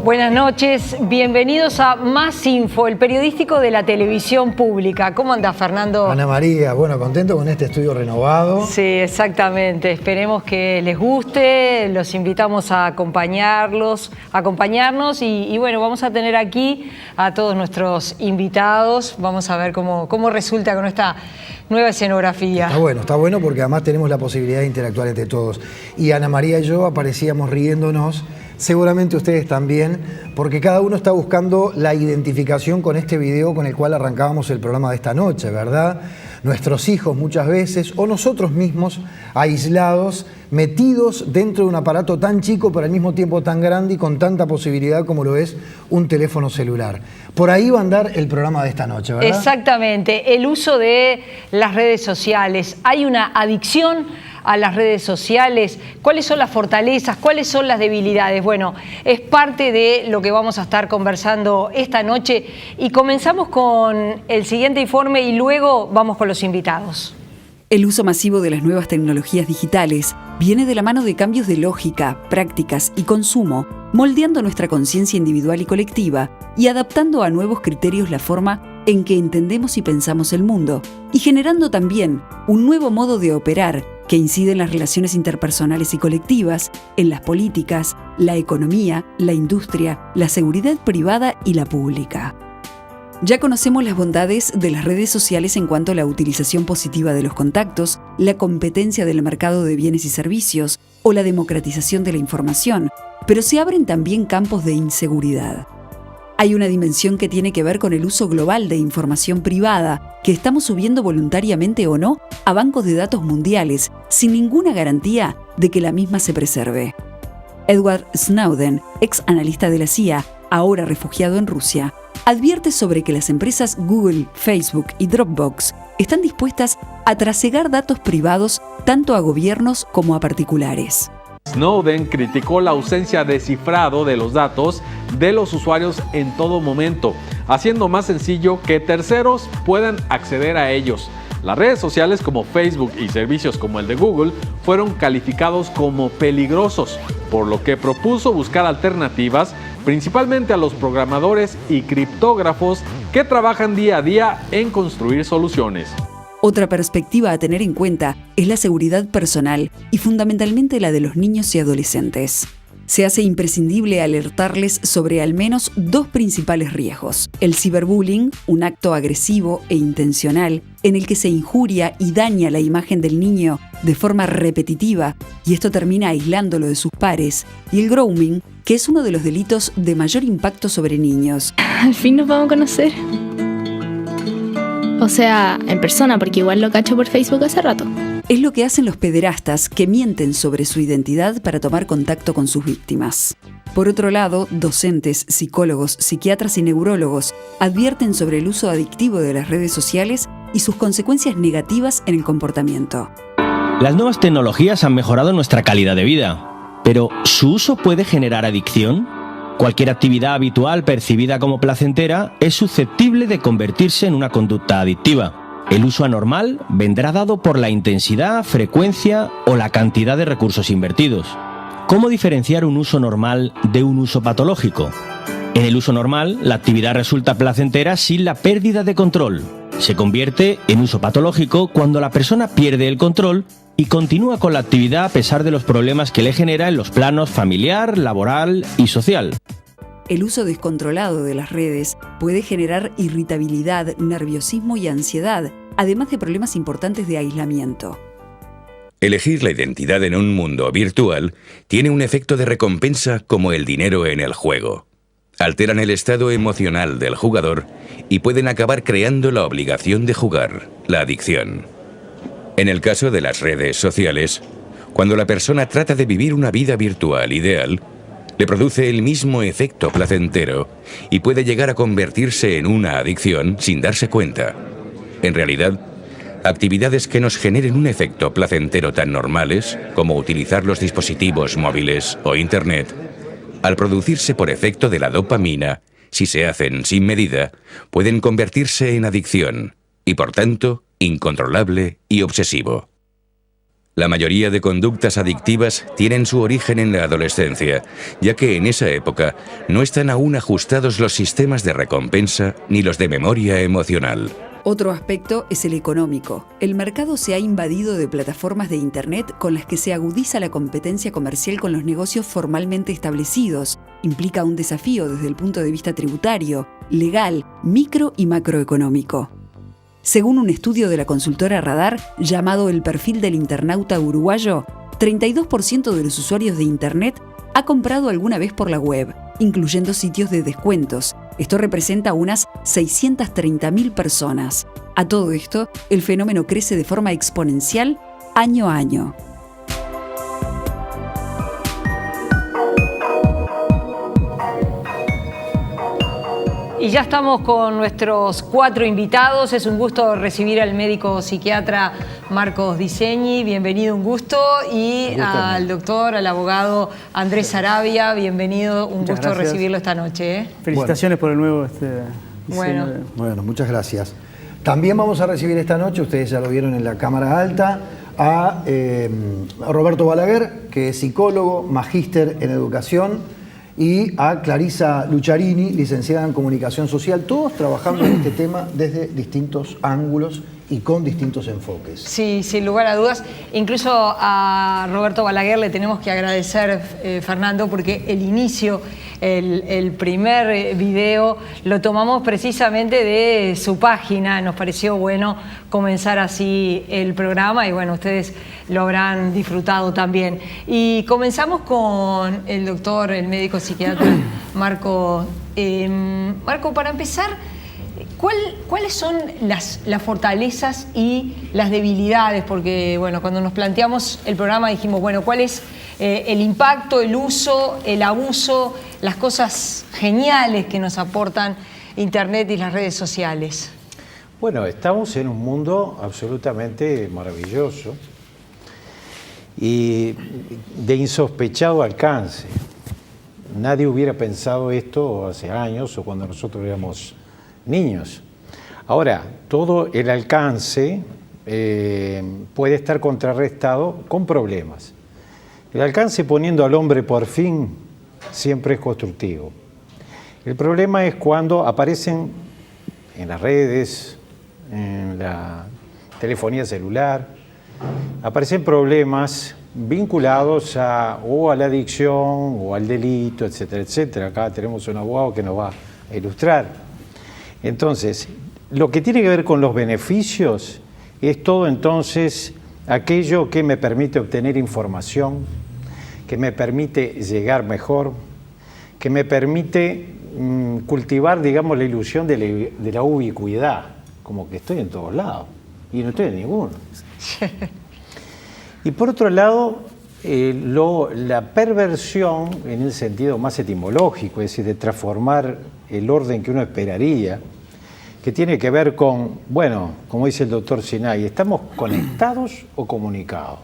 Buenas noches, bienvenidos a Más Info, el periodístico de la televisión pública. ¿Cómo andás, Fernando? Ana María, bueno, contento con este estudio renovado. Sí, exactamente. Esperemos que les guste, los invitamos a acompañarnos y bueno, vamos a tener aquí a todos nuestros invitados. Vamos a ver cómo resulta con esta nueva escenografía. Está bueno porque además tenemos la posibilidad de interactuar entre todos. Y Ana María y yo aparecíamos riéndonos, seguramente ustedes también, porque cada uno está buscando la identificación con este video con el cual arrancábamos el programa de esta noche, ¿verdad? Nuestros hijos muchas veces, o nosotros mismos, aislados, metidos dentro de un aparato tan chico pero al mismo tiempo tan grande y con tanta posibilidad como lo es un teléfono celular. Por ahí va a andar el programa de esta noche, ¿verdad? Exactamente, el uso de las redes sociales. Hay una adicción a las redes sociales. ¿Cuáles son las fortalezas? ¿Cuáles son las debilidades? Bueno, es parte de lo que vamos a estar conversando esta noche y comenzamos con el siguiente informe y luego vamos con los invitados. El uso masivo de las nuevas tecnologías digitales viene de la mano de cambios de lógica, prácticas y consumo, moldeando nuestra conciencia individual y colectiva y adaptando a nuevos criterios la forma en que entendemos y pensamos el mundo, y generando también un nuevo modo de operar que incide en las relaciones interpersonales y colectivas, en las políticas, la economía, la industria, la seguridad privada y la pública. Ya conocemos las bondades de las redes sociales en cuanto a la utilización positiva de los contactos, la competencia del mercado de bienes y servicios o la democratización de la información, pero se abren también campos de inseguridad. Hay una dimensión que tiene que ver con el uso global de información privada, que estamos subiendo voluntariamente o no a bancos de datos mundiales, sin ninguna garantía de que la misma se preserve. Edward Snowden, ex analista de la CIA, ahora refugiado en Rusia, advierte sobre que las empresas Google, Facebook y Dropbox están dispuestas a trasegar datos privados tanto a gobiernos como a particulares. Snowden criticó la ausencia de cifrado de los datos de los usuarios en todo momento, haciendo más sencillo que terceros puedan acceder a ellos. Las redes sociales como Facebook y servicios como el de Google fueron calificados como peligrosos, por lo que propuso buscar alternativas, principalmente a los programadores y criptógrafos que trabajan día a día en construir soluciones. Otra perspectiva a tener en cuenta es la seguridad personal y fundamentalmente la de los niños y adolescentes. Se hace imprescindible alertarles sobre al menos dos principales riesgos. El ciberbullying, un acto agresivo e intencional en el que se injuria y daña la imagen del niño de forma repetitiva y esto termina aislándolo de sus pares. Y el grooming, que es uno de los delitos de mayor impacto sobre niños. Al fin nos vamos a conocer. O sea, en persona, porque igual lo cacho por Facebook hace rato. Es lo que hacen los pederastas que mienten sobre su identidad para tomar contacto con sus víctimas. Por otro lado, docentes, psicólogos, psiquiatras y neurólogos advierten sobre el uso adictivo de las redes sociales y sus consecuencias negativas en el comportamiento. Las nuevas tecnologías han mejorado nuestra calidad de vida, pero ¿su uso puede generar adicción? Cualquier actividad habitual percibida como placentera es susceptible de convertirse en una conducta adictiva. El uso anormal vendrá dado por la intensidad, frecuencia o la cantidad de recursos invertidos. ¿Cómo diferenciar un uso normal de un uso patológico? En el uso normal, la actividad resulta placentera sin la pérdida de control. Se convierte en uso patológico cuando la persona pierde el control y continúa con la actividad a pesar de los problemas que le genera en los planos familiar, laboral y social. El uso descontrolado de las redes puede generar irritabilidad, nerviosismo y ansiedad, además de problemas importantes de aislamiento. Elegir la identidad en un mundo virtual tiene un efecto de recompensa como el dinero en el juego. Alteran el estado emocional del jugador y pueden acabar creando la obligación de jugar, la adicción. En el caso de las redes sociales, cuando la persona trata de vivir una vida virtual ideal, le produce el mismo efecto placentero y puede llegar a convertirse en una adicción sin darse cuenta. En realidad, actividades que nos generen un efecto placentero tan normales como utilizar los dispositivos móviles o Internet, al producirse por efecto de la dopamina, si se hacen sin medida, pueden convertirse en adicción y, por tanto, incontrolable y obsesivo. La mayoría de conductas adictivas tienen su origen en la adolescencia, ya que en esa época no están aún ajustados los sistemas de recompensa ni los de memoria emocional. Otro aspecto es el económico. El mercado se ha invadido de plataformas de Internet con las que se agudiza la competencia comercial con los negocios formalmente establecidos. Implica un desafío desde el punto de vista tributario, legal, micro y macroeconómico. Según un estudio de la consultora Radar, llamado El perfil del internauta uruguayo, 32% de los usuarios de Internet ha comprado alguna vez por la web, incluyendo sitios de descuentos. Esto representa unas 630.000 personas. A todo esto, el fenómeno crece de forma exponencial año a año. Y ya estamos con nuestros 4 invitados. Es un gusto recibir al médico psiquiatra Marcos Di Segni. Bienvenido, un gusto. Y al doctor, al abogado Andrés Sarabia. Bienvenido, un gusto recibirlo esta noche. Felicitaciones por el nuevo Bueno, muchas gracias. También vamos a recibir esta noche, ustedes ya lo vieron en la cámara alta, a Roberto Balaguer, que es psicólogo, magíster en educación, y a Clarisa Lucharini, licenciada en Comunicación Social, todos trabajando en este tema desde distintos ángulos y con distintos enfoques. Sí, sin lugar a dudas. Incluso a Roberto Balaguer le tenemos que agradecer, Fernando, porque el inicio, el primer video, lo tomamos precisamente de su página. Nos pareció bueno comenzar así el programa y bueno, ustedes lo habrán disfrutado también. Y comenzamos con el doctor, el médico psiquiatra Marco. Marco, para empezar, ¿cuáles son las fortalezas y las debilidades? Porque, bueno, cuando nos planteamos el programa dijimos, bueno, ¿cuál es el impacto, el uso, el abuso, las cosas geniales que nos aportan Internet y las redes sociales? Bueno, estamos en un mundo absolutamente maravilloso y de insospechado alcance. Nadie hubiera pensado esto hace años o cuando nosotros éramos niños. Ahora, todo el alcance puede estar contrarrestado con problemas. El alcance poniendo al hombre por fin siempre es constructivo. El problema es cuando aparecen en las redes, en la telefonía celular, aparecen problemas vinculados o a la adicción o al delito, etcétera, etcétera. Acá tenemos un abogado que nos va a ilustrar. Entonces, lo que tiene que ver con los beneficios es todo entonces aquello que me permite obtener información, que me permite llegar mejor, que me permite cultivar, digamos, la ilusión de la ubicuidad, como que estoy en todos lados y no estoy en ninguno. Y por otro lado, la perversión en el sentido más etimológico, es decir, de transformar el orden que uno esperaría, que tiene que ver con, bueno, como dice el doctor Sinay, ¿estamos conectados o comunicados?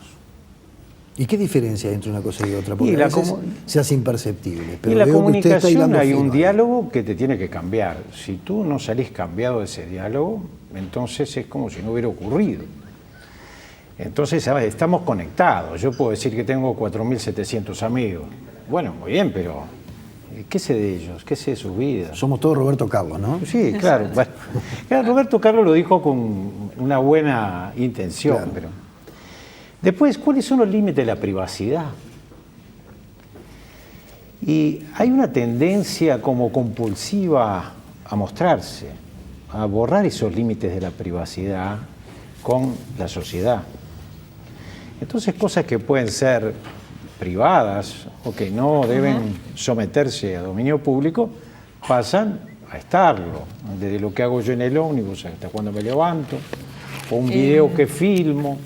¿Y qué diferencia hay entre una cosa y otra? Porque Y a veces se hace imperceptible. Pero y la veo que usted está comunicación hilando hay fino un ahí. diálogo que te tiene que cambiar. Si tú no salís cambiado de ese diálogo, entonces es como si no hubiera ocurrido. Entonces, ¿sabes? Estamos conectados. Yo puedo decir que tengo 4.700 amigos. Bueno, muy bien, pero ¿qué sé de ellos? ¿Qué sé de sus vidas? Somos todos Roberto Carlos, ¿no? Sí, claro. Bueno, Roberto Carlos lo dijo con una buena intención, Claro. pero... Después, ¿cuáles son los límites de la privacidad? Y hay una tendencia como compulsiva a mostrarse, a borrar esos límites de la privacidad con la sociedad. Entonces, cosas que pueden ser privadas o que no deben someterse a dominio público pasan a estarlo, desde lo que hago yo en el ómnibus hasta cuando me levanto, o un video que filmo,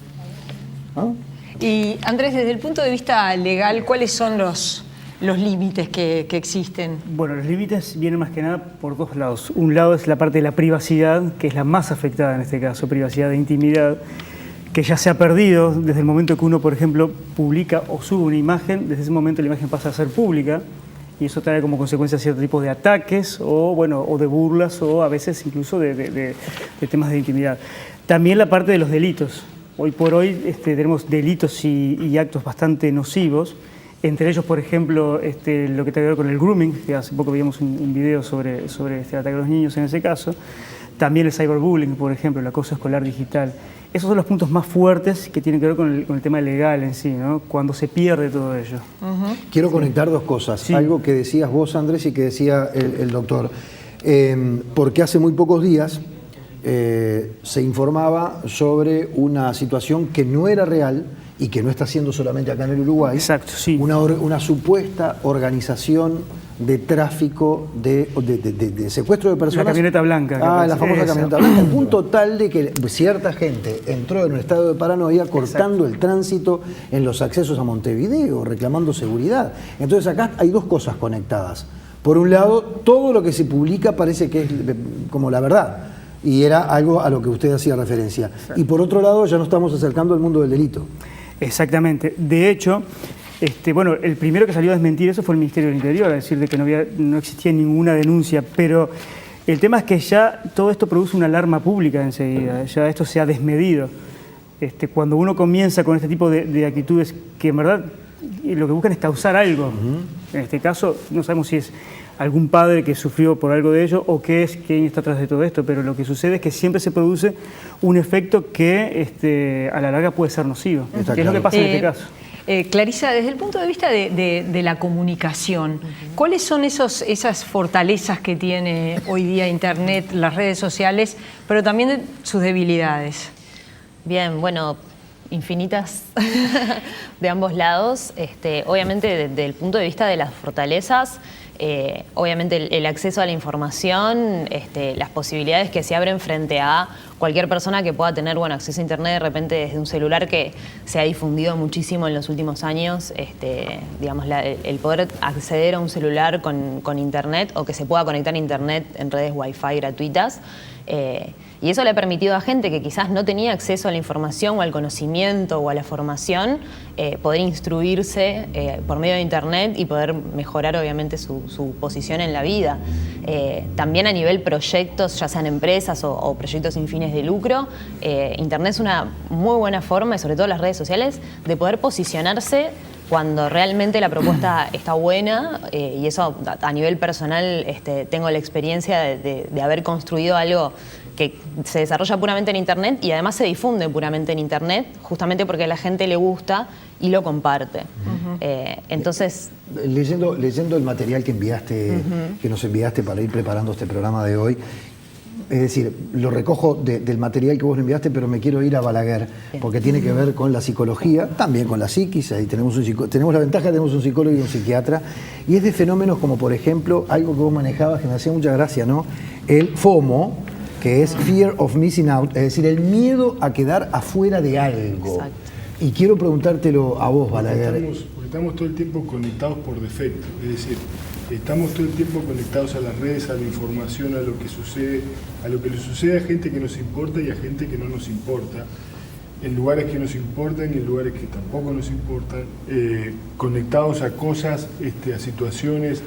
¿no? Y Andrés, desde el punto de vista legal, ¿cuáles son los límites que existen? Bueno, los límites vienen más que nada por dos lados. Un lado es la parte de la privacidad, que es la más afectada en este caso, privacidad de intimidad, que ya se ha perdido desde el momento que uno, por ejemplo, publica o sube una imagen. Desde ese momento la imagen pasa a ser pública y eso trae como consecuencia cierto tipo de ataques o, bueno, o de burlas o a veces incluso de temas de intimidad. También la parte de los delitos. hoy por hoy tenemos delitos y actos bastante nocivos, entre ellos, por ejemplo, lo que tiene que ver con el grooming, que hace poco veíamos un video sobre el ataque a los niños en ese caso, también el cyberbullying, por ejemplo, el acoso escolar digital. Esos son los puntos más fuertes que tienen que ver con el tema legal en sí, ¿no? Cuando se pierde todo ello. Quiero conectar dos cosas, Sí. algo que decías vos, Andrés, y que decía el doctor, porque hace muy pocos días se informaba sobre una situación que no era real y que no está siendo solamente acá en el Uruguay. Exacto, sí. Una supuesta organización de tráfico, de secuestro de personas. La camioneta blanca. La famosa camioneta blanca. Al punto tal de que cierta gente entró en un estado de paranoia cortando el tránsito en los accesos a Montevideo, reclamando seguridad. Entonces acá hay dos cosas conectadas. Por un lado, todo lo que se publica parece que es como la verdad. Y era algo a lo que usted hacía referencia. Y por otro lado, ya nos estamos acercando al mundo del delito. Exactamente. De hecho, bueno, el primero que salió a desmentir eso fue el Ministerio del Interior, a decir de que no existía ninguna denuncia, pero el tema es que ya todo esto produce una alarma pública enseguida, ya esto se ha desmedido. Cuando uno comienza con este tipo de actitudes que en verdad lo que buscan es causar algo, en este caso no sabemos si es algún padre que sufrió por algo de ello o qué es quién está atrás de todo esto, pero lo que sucede es que siempre se produce un efecto que a la larga puede ser nocivo, que es lo que pasa en este caso. Clarisa, desde el punto de vista de la comunicación, ¿cuáles son esas fortalezas que tiene hoy día Internet, las redes sociales, pero también sus debilidades? Bien, bueno, infinitas de ambos lados. Obviamente, desde el punto de vista de las fortalezas, obviamente el acceso a la información, las posibilidades que se abren frente a cualquier persona que pueda tener acceso a Internet de repente desde un celular, que se ha difundido muchísimo en los últimos años, digamos, el poder acceder a un celular con Internet, o que se pueda conectar a Internet en redes Wi-Fi gratuitas. Y eso le ha permitido a gente que quizás no tenía acceso a la información o al conocimiento o a la formación, poder instruirse por medio de Internet y poder mejorar obviamente su posición en la vida. También a nivel proyectos, ya sean empresas o proyectos sin fines de lucro, Internet es una muy buena forma, y sobre todo las redes sociales, de poder posicionarse cuando realmente la propuesta está buena, y eso a nivel personal tengo la experiencia de haber construido algo que se desarrolla puramente en Internet y además se difunde puramente en Internet, justamente porque a la gente le gusta y lo comparte. Entonces... Leyendo el material que enviaste, que nos enviaste para ir preparando este programa de hoy, es decir, lo recojo del material que vos enviaste, pero me quiero ir a Balaguer, porque tiene que ver con la psicología, también con la psiquis. Ahí tenemos la ventaja, tenemos un psicólogo y un psiquiatra, y es de fenómenos como, por ejemplo, algo que vos manejabas que me hacía mucha gracia, ¿no? El FOMO, que es Fear of Missing Out, es decir, el miedo a quedar afuera de algo. Exacto. Y quiero preguntártelo a vos, Balaguer. Porque estamos todo el tiempo conectados por defecto, es decir, estamos todo el tiempo conectados a las redes, a la información, a lo que sucede, a lo que le sucede a gente que nos importa y a gente que no nos importa, en lugares que nos importan y en lugares que tampoco nos importan, conectados a cosas, a situaciones,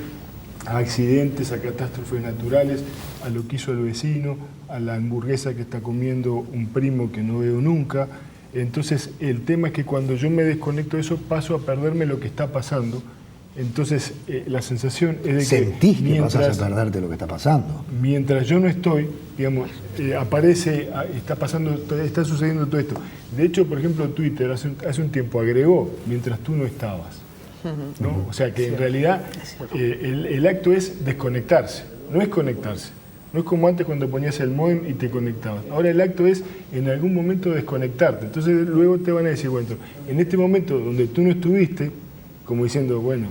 a accidentes, a catástrofes naturales, a lo que hizo el vecino, a la hamburguesa que está comiendo un primo que no veo nunca. Entonces, el tema es que cuando yo me desconecto de eso, paso a perderme lo que está pasando. Entonces, la sensación es de Sentís que mientras pasas a perderte lo que está pasando. Mientras yo no estoy, digamos, está sucediendo todo esto. De hecho, por ejemplo, Twitter hace un tiempo agregó mientras tú no estabas, ¿no? O sea que en realidad el acto es desconectarse, no es conectarse. No es como antes cuando ponías el módem y te conectabas. Ahora el acto es en algún momento desconectarte. Entonces luego te van a decir, bueno, en este momento donde tú no estuviste, como diciendo, bueno,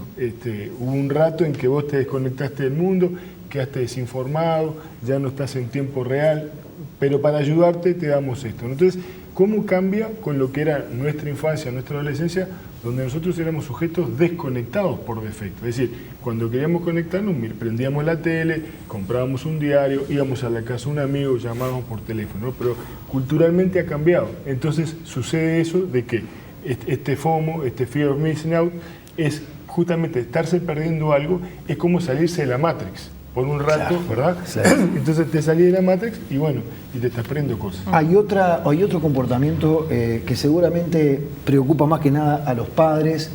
hubo un rato en que vos te desconectaste del mundo, quedaste desinformado, ya no estás en tiempo real, pero para ayudarte te damos esto. Entonces, ¿cómo cambia con lo que era nuestra infancia, nuestra adolescencia, donde nosotros éramos sujetos desconectados por defecto? Es decir, cuando queríamos conectarnos, prendíamos la tele, comprábamos un diario, íbamos a la casa de un amigo, llamábamos por teléfono, ¿no? Pero culturalmente ha cambiado. Entonces sucede eso de que este FOMO, este Fear of Missing Out, es justamente estarse perdiendo algo, es como salirse de la Matrix. por un rato, claro, ¿verdad? Claro. Entonces te salís de la Matrix y bueno, y te estás perdiendo cosas. Hay otro comportamiento que seguramente preocupa más que nada a los padres,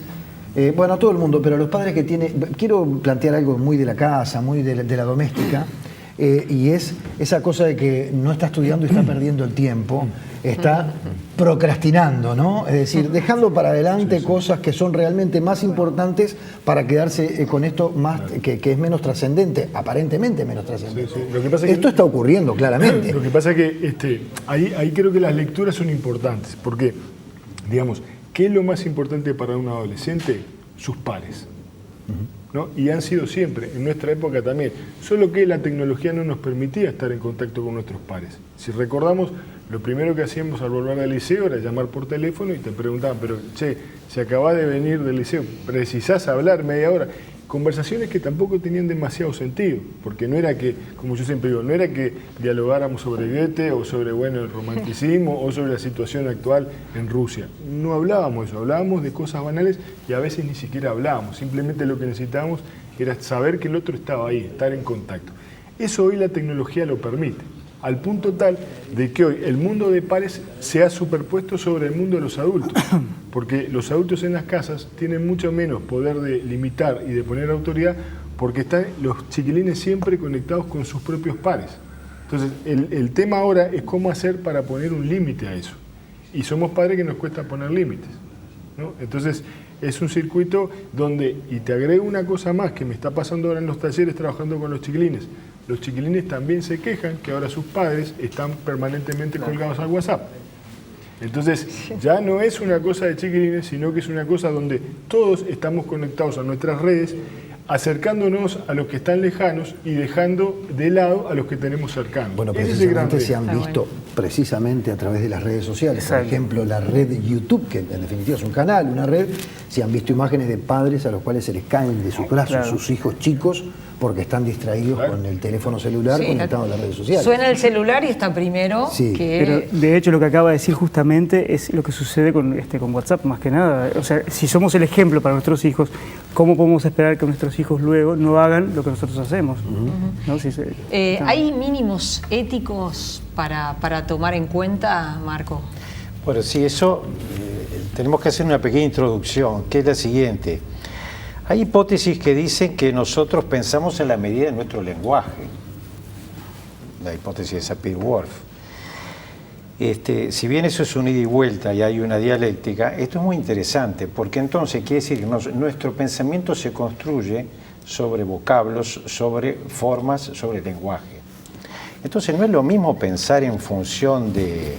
bueno, a todo el mundo, pero a los padres que tienen... Quiero plantear algo muy de la casa, muy de la doméstica, y es esa cosa de que no está estudiando y está perdiendo el tiempo, está procrastinando, ¿no? Es decir, dejando para adelante cosas que son realmente más importantes para quedarse con esto más que es menos trascendente, aparentemente menos trascendente. Sí, sí. Lo que pasa es esto está ocurriendo claramente. Lo que pasa es que ahí creo que las lecturas son importantes, porque, digamos, ¿qué es lo más importante para un adolescente? Sus pares. ¿No? Y han sido siempre, en nuestra época también, solo que la tecnología no nos permitía estar en contacto con nuestros pares. Si recordamos, lo primero que hacíamos al volver al liceo era llamar por teléfono y te preguntaban, pero che, si acabás de venir del liceo, ¿precisás hablar media hora? Conversaciones que tampoco tenían demasiado sentido, porque no era que, como yo siempre digo, no era que dialogáramos sobre Goethe o sobre, bueno, el romanticismo o sobre la situación actual en Rusia. No hablábamos de eso, hablábamos de cosas banales y a veces ni siquiera hablábamos. Simplemente lo que necesitábamos era saber que el otro estaba ahí, estar en contacto. Eso hoy la tecnología lo permite, al punto tal de que hoy el mundo de pares se ha superpuesto sobre el mundo de los adultos, porque los adultos en las casas tienen mucho menos poder de limitar y de poner autoridad, porque están los chiquilines siempre conectados con sus propios pares. Entonces, el tema ahora es cómo hacer para poner un límite a eso. Y somos padres que nos cuesta poner límites, ¿no? Entonces, es un circuito donde, y te agrego una cosa más que me está pasando ahora en los talleres trabajando con los chiquilines. Los chiquilines también se quejan que ahora sus padres están permanentemente colgados al WhatsApp. Entonces, ya no es una cosa de chiquilines, sino que es una cosa donde todos estamos conectados a nuestras redes, acercándonos a los que están lejanos y dejando de lado a los que tenemos cercanos. Bueno, ese es el gran precisamente se han reto. visto precisamente a través de las redes sociales. Por ejemplo, la red YouTube, que en definitiva es un canal, una red, se han visto imágenes de padres a los cuales se les caen de sus brazos sus hijos chicos porque están distraídos con el teléfono celular conectados a las redes sociales. Suena el celular y está primero que... Pero de hecho lo que acaba de decir justamente es lo que sucede con WhatsApp, más que nada. O sea, si somos el ejemplo para nuestros hijos, ¿cómo podemos esperar que nuestros hijos luego no hagan lo que nosotros hacemos? ¿No? ¿Hay mínimos éticos para tomar en cuenta, Marco? Bueno, sí, eso tenemos que hacer una pequeña introducción, que es la siguiente. Hay hipótesis que dicen que nosotros pensamos en la medida de nuestro lenguaje. La hipótesis de Sapir-Whorf. Si bien eso es un ida y vuelta y hay una dialéctica, esto es muy interesante, porque entonces quiere decir que nuestro pensamiento se construye sobre vocablos, sobre formas, sobre lenguaje. Entonces no es lo mismo pensar en función de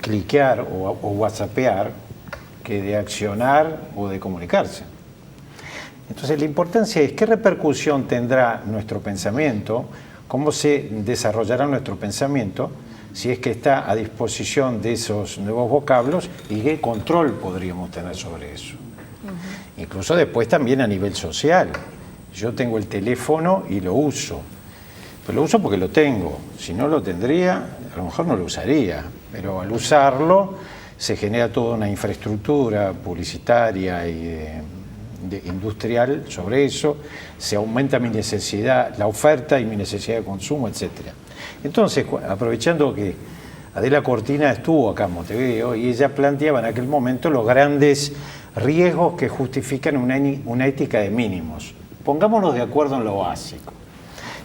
cliquear o whatsappear que de accionar o de comunicarse. Entonces la importancia es qué repercusión tendrá nuestro pensamiento, cómo se desarrollará nuestro pensamiento, si es que está a disposición de esos nuevos vocablos y qué control podríamos tener sobre eso. Incluso después también a nivel social. Yo tengo el teléfono y lo uso, pero lo uso porque lo tengo. Si no lo tendría, a lo mejor no lo usaría, pero al usarlo se genera toda una infraestructura publicitaria y industrial sobre eso, se aumenta mi necesidad, la oferta y mi necesidad de consumo, etc. Entonces, aprovechando que Adela Cortina estuvo acá en Montevideo y ella planteaba en aquel momento los grandes riesgos que justifican una ética de mínimos. Pongámonos de acuerdo en lo básico.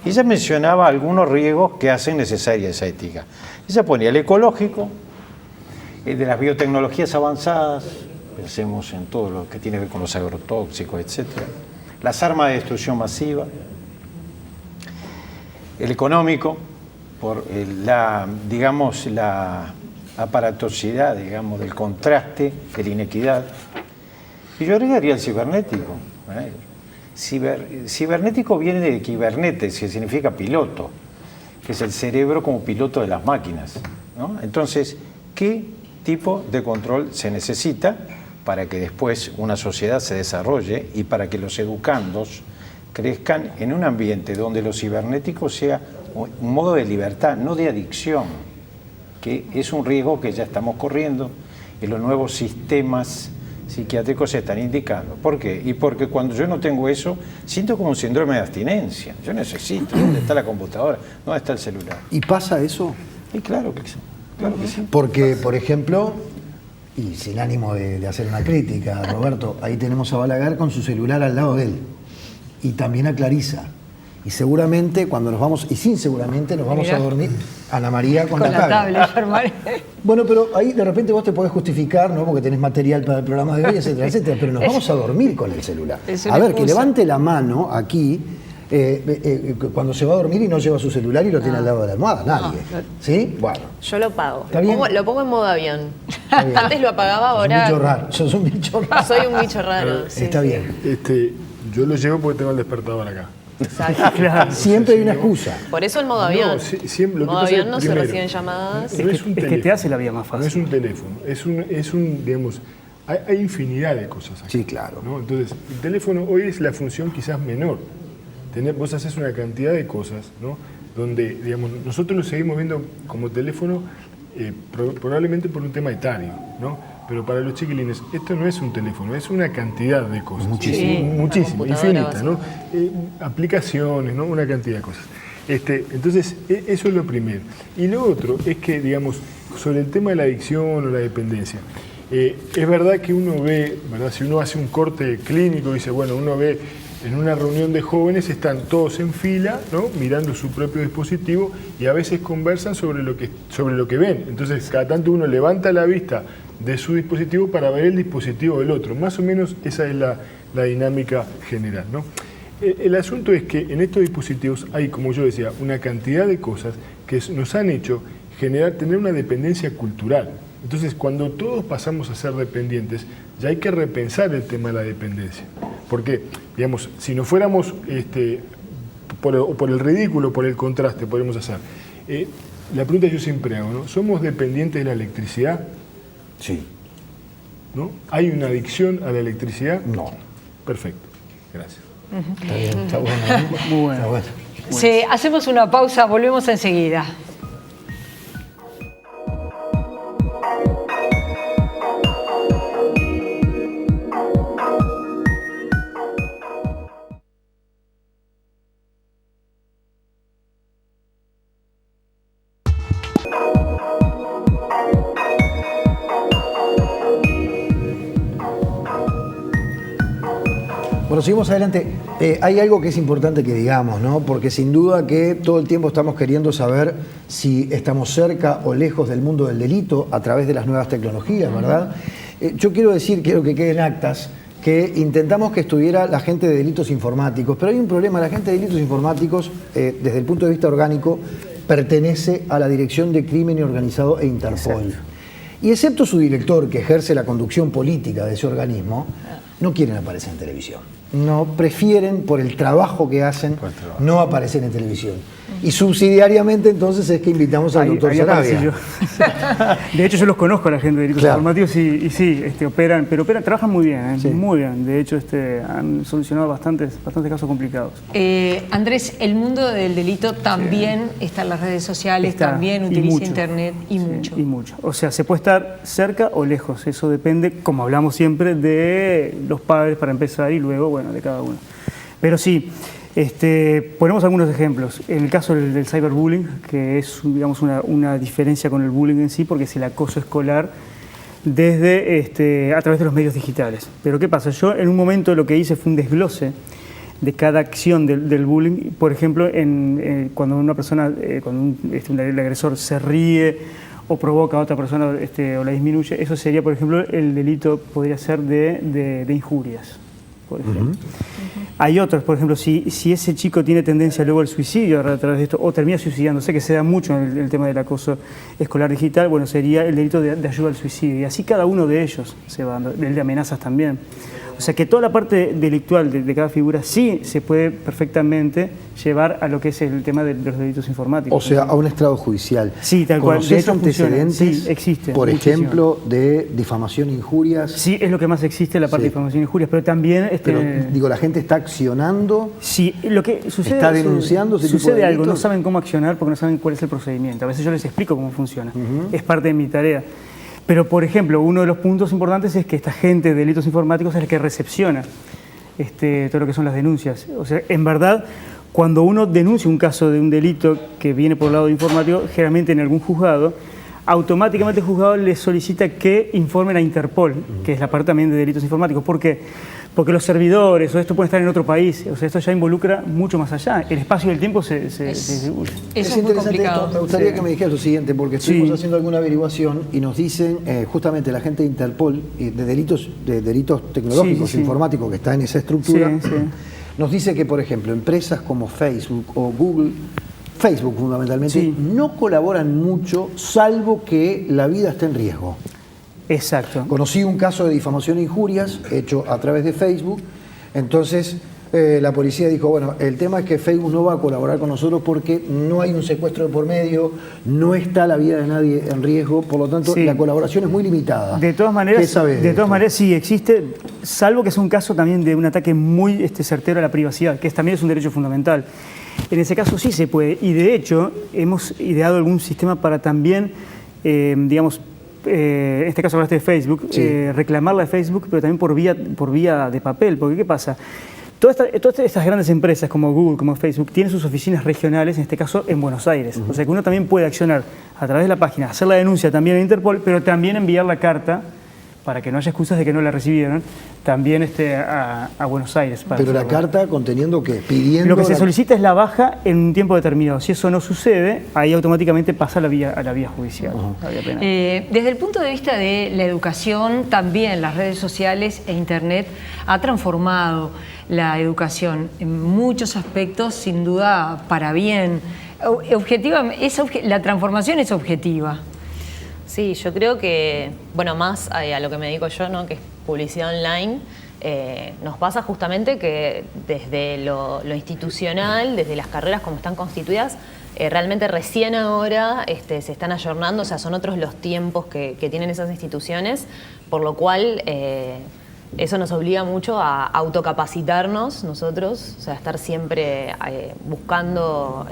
Y ella mencionaba algunos riesgos que hacen necesaria esa ética. Ella ponía el ecológico, el de las biotecnologías avanzadas, pensemos en todo lo que tiene que ver con los agrotóxicos, etc. Las armas de destrucción masiva, el económico, por la aparatosidad, digamos, del contraste, de la inequidad. Y yo agregaría el cibernético. Cibernético viene de kibernetes, que significa piloto, que es el cerebro como piloto de las máquinas, ¿no? Entonces, ¿qué tipo de control se necesita para que después una sociedad se desarrolle y para que los educandos crezcan en un ambiente donde lo cibernético sea un modo de libertad, no de adicción, que es un riesgo que ya estamos corriendo en los nuevos sistemas psiquiátricos están indicando. ¿Por qué? Y porque cuando yo no tengo eso, siento como un síndrome de abstinencia. Yo necesito, ¿dónde está la computadora? ¿Dónde está el celular? ¿Y pasa eso? Y claro que sí. Claro que sí. Porque, por ejemplo, y sin ánimo de hacer una crítica, Roberto, ahí tenemos a Balaguer con su celular al lado de él. Y también a Clarisa. Y seguramente cuando nos vamos, y sin seguramente nos vamos a dormir, Ana María con la tablet. Bueno, pero ahí de repente vos te podés justificar, ¿no? Porque tenés material para el programa de hoy, etcétera, etcétera. Pero nos vamos a dormir con el celular. A ver, que levante la mano aquí cuando se va a dormir y no lleva su celular y lo tiene al lado de la almohada. Nadie. ¿Sí? Bueno. Yo lo apago. Lo pongo en modo avión. Antes lo apagaba, ahora... Sos un bicho raro. Sos un bicho raro. Soy un bicho raro. Sí, está bien. Yo lo llevo porque tengo el despertador acá. Exacto. Claro. Siempre hay una excusa. Por eso el modo avión. No, siempre, modo avión no se reciben llamadas. Es que te hace la vida más fácil. No es un teléfono, es un digamos, hay infinidad de cosas aquí. Sí, claro. ¿No? Entonces, el teléfono hoy es la función quizás menor. Vos haces una cantidad de cosas, ¿no? Donde, digamos, nosotros lo seguimos viendo como teléfono probablemente por un tema etario, ¿no? Pero para los chiquilines, esto no es un teléfono, es una cantidad de cosas. Muchísimo, infinita, ¿no? Aplicaciones, ¿no? Una cantidad de cosas. Entonces, eso es lo primero. Y lo otro es que, digamos, sobre el tema de la adicción o la dependencia, es verdad que uno ve, ¿verdad? Si uno hace un corte clínico, dice, bueno, uno ve en una reunión de jóvenes, están todos en fila, ¿no? Mirando su propio dispositivo y a veces conversan sobre lo que ven. Entonces, cada tanto uno levanta la vista de su dispositivo para ver el dispositivo del otro. Más o menos esa es la dinámica general, ¿no? El asunto es que en estos dispositivos hay, como yo decía, una cantidad de cosas que nos han hecho tener una dependencia cultural. Entonces, cuando todos pasamos a ser dependientes, ya hay que repensar el tema de la dependencia. Porque, digamos, si no fuéramos por el ridículo, por el contraste, podemos hacer. La pregunta que yo siempre hago, ¿no? ¿Somos dependientes de la electricidad? Sí. ¿No? ¿Hay una adicción a la electricidad? No. Perfecto. Gracias. Está bien, está bueno. Muy bueno. Está bueno. Sí, hacemos una pausa, volvemos enseguida. Bueno, seguimos adelante. Hay algo que es importante que digamos, ¿no? Porque sin duda que todo el tiempo estamos queriendo saber si estamos cerca o lejos del mundo del delito a través de las nuevas tecnologías, ¿verdad? Yo quiero decir, quiero que queden actas, que intentamos que estuviera la gente de delitos informáticos, pero hay un problema. La gente de delitos informáticos, desde el punto de vista orgánico, pertenece a la Dirección de Crimen Organizado e Interpol. Exacto. Y excepto su director, que ejerce la conducción política de ese organismo, no quieren aparecer en televisión. No, prefieren, por el trabajo que hacen, no aparecer en televisión. Y subsidiariamente entonces es que invitamos al doctor Sarabia. De hecho yo los conozco a la gente de delitos informáticos y sí, operan, pero trabajan muy bien, sí. Muy bien. De hecho han solucionado bastantes casos complicados. Andrés, el mundo del delito también está en las redes sociales, también utiliza internet y mucho. Y mucho. O sea, se puede estar cerca o lejos, eso depende, como hablamos siempre, de los padres para empezar y luego, bueno, de cada uno. Pero sí, ponemos algunos ejemplos. En el caso del cyberbullying, que es, digamos, una diferencia con el bullying en sí, porque es el acoso escolar desde a través de los medios digitales. Pero ¿qué pasa? Yo en un momento lo que hice fue un desglose de cada acción del bullying. Por ejemplo, cuando una persona, cuando el agresor se ríe o provoca a otra persona o la disminuye, eso sería, por ejemplo, el delito podría ser de injurias, por ejemplo. Hay otros, por ejemplo, si ese chico tiene tendencia luego al suicidio a través de esto, o termina suicidándose, que se da mucho en el tema del acoso escolar digital, bueno, sería el delito de ayuda al suicidio. Y así cada uno de ellos se va dando, el de amenazas también. O sea que toda la parte delictual de cada figura sí se puede perfectamente llevar a lo que es el tema de los delitos informáticos. O sea, a un estrado judicial. Sí, tal cual. ¿Conocés antecedentes, sí, existe, por ejemplo, de difamación e injurias? Sí, es lo que más existe, la parte de difamación e injurias, pero también... Pero, digo, ¿la gente está accionando? Sí, lo que sucede... ¿Está denunciando? Sucede algo, no saben cómo accionar porque no saben cuál es el procedimiento. A veces yo les explico cómo funciona. Es parte de mi tarea. Pero, por ejemplo, uno de los puntos importantes es que esta gente de delitos informáticos es la que recepciona todo lo que son las denuncias. O sea, en verdad, cuando uno denuncia un caso de un delito que viene por el lado informático, generalmente en algún juzgado, automáticamente el juzgado le solicita que informen a Interpol, que es la parte también de delitos informáticos. ¿Por qué? Porque los servidores o esto puede estar en otro país. O sea, esto ya involucra mucho más allá. El espacio y el tiempo se distribuyen. Es interesante esto. Me gustaría que me dijeras lo siguiente, porque estuvimos haciendo alguna averiguación y nos dicen, justamente la gente de Interpol, de delitos tecnológicos, informáticos, que está en esa estructura, nos dice que, por ejemplo, empresas como Facebook o Google, Facebook fundamentalmente, no colaboran mucho, salvo que la vida esté en riesgo. Exacto. Conocí un caso de difamación e injurias hecho a través de Facebook, entonces la policía dijo, bueno, el tema es que Facebook no va a colaborar con nosotros porque no hay un secuestro de por medio, no está la vida de nadie en riesgo, por lo tanto la colaboración es muy limitada. De todas maneras, sí existe, salvo que es un caso también de un ataque muy certero a la privacidad, que también es un derecho fundamental. En ese caso sí se puede, y de hecho hemos ideado algún sistema para también, digamos, en este caso hablaste de Facebook, reclamarla de Facebook, pero también por vía de papel, porque ¿qué pasa? Todas estas grandes empresas como Google, como Facebook, tienen sus oficinas regionales, en este caso en Buenos Aires. O sea que uno también puede accionar a través de la página, hacer la denuncia también a Interpol, pero también enviar la carta, para que no haya excusas de que no la recibieron, también a Buenos Aires. Pero la carta conteniendo ¿qué? Pidiendo... Lo que se solicita es la baja en un tiempo determinado. Si eso no sucede, ahí automáticamente pasa a la vía judicial. La vía penal. Desde el punto de vista de la educación, también las redes sociales e Internet ha transformado la educación en muchos aspectos, sin duda para bien. La transformación es objetiva. Sí, yo creo que, bueno, más a lo que me dedico yo, ¿no? Que es publicidad online, nos pasa justamente que desde lo institucional, desde las carreras como están constituidas, realmente recién ahora se están ayornando, o sea, son otros los tiempos que tienen esas instituciones, por lo cual eso nos obliga mucho a autocapacitarnos nosotros, o sea, estar siempre buscando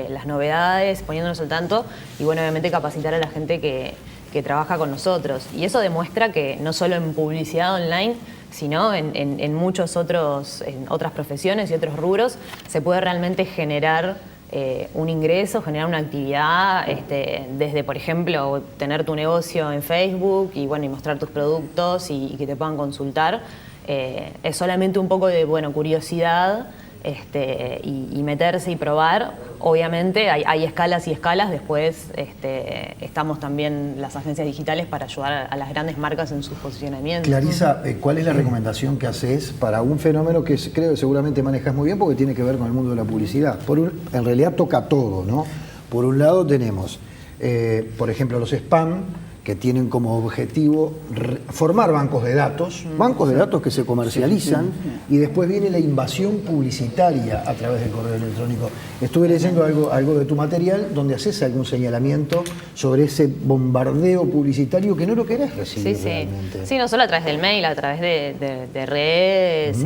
las novedades, poniéndonos al tanto y, bueno, obviamente capacitar a la gente que trabaja con nosotros. Y eso demuestra que no solo en publicidad online, sino en muchos otras profesiones y otros rubros, se puede realmente generar un ingreso, generar una actividad, desde, por ejemplo, tener tu negocio en Facebook y, bueno, y mostrar tus productos y que te puedan consultar. Es solamente un poco de, bueno, curiosidad y meterse y probar. Obviamente hay escalas y escalas, después estamos también las agencias digitales para ayudar a las grandes marcas en su posicionamiento. Clarisa, ¿cuál es la recomendación que haces para un fenómeno que creo que seguramente manejas muy bien porque tiene que ver con el mundo de la publicidad? En realidad toca todo, ¿no? Por un lado tenemos, por ejemplo, los spam, que tienen como objetivo formar bancos de datos que se comercializan, y después viene la invasión publicitaria a través del correo electrónico. Estuve leyendo algo de tu material donde haces algún señalamiento sobre ese bombardeo publicitario que no lo querés recibir realmente. Sí, no solo a través del mail, a través de redes,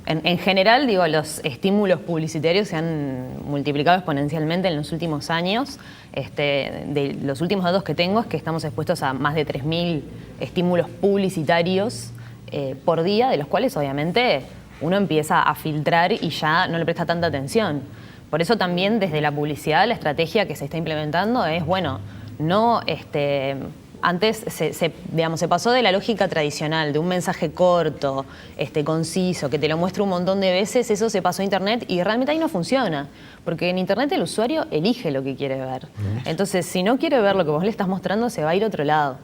En general, digo, los estímulos publicitarios se han multiplicado exponencialmente en los últimos años. De los últimos datos que tengo es que estamos expuestos a más de 3.000 estímulos publicitarios por día, de los cuales obviamente uno empieza a filtrar y ya no le presta tanta atención. Por eso también desde la publicidad la estrategia que se está implementando es, bueno, no... Antes se pasó de la lógica tradicional, de un mensaje corto, conciso, que te lo muestra un montón de veces, eso se pasó a Internet y realmente ahí no funciona. Porque en Internet el usuario elige lo que quiere ver. Entonces, si no quiere ver lo que vos le estás mostrando, se va a ir a otro lado.